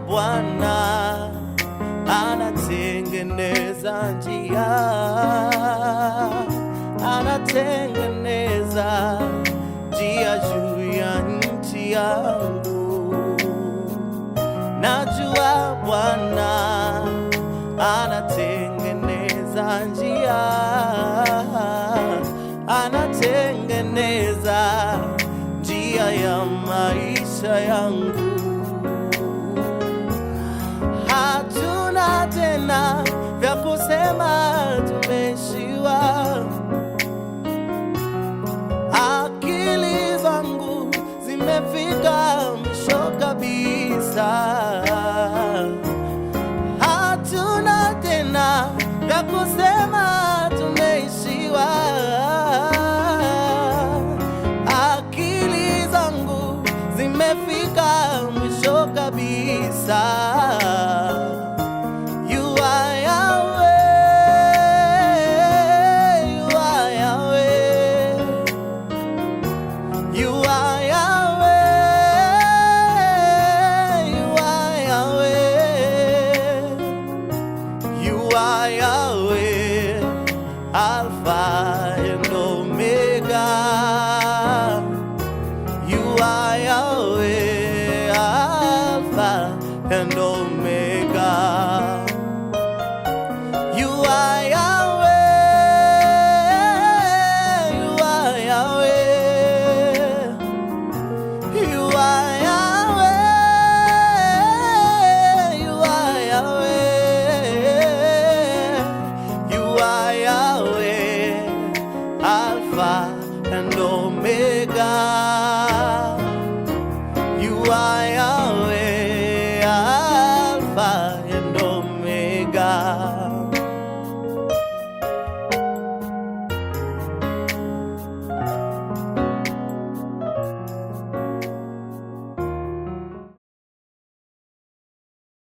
Bwana anatengeneza njia, anatengeneza njia juu ya nchi yangu. Najua Bwana anatengeneza njia, anatengeneza njia ya maisha yangu. Hatuna tena vya kusema tumeishiwa, akili zangu zimefika mwisho kabisa. Hatuna tena vya kusema tumeishiwa, akili zangu zimefika mwisho kabisa. Alpha and Omega, you are Yahweh, Alpha and Omega, you are Yahweh, you are Yahweh, you are Yahweh, you are Yahweh, you are Yahweh, Alpha and Omega, you are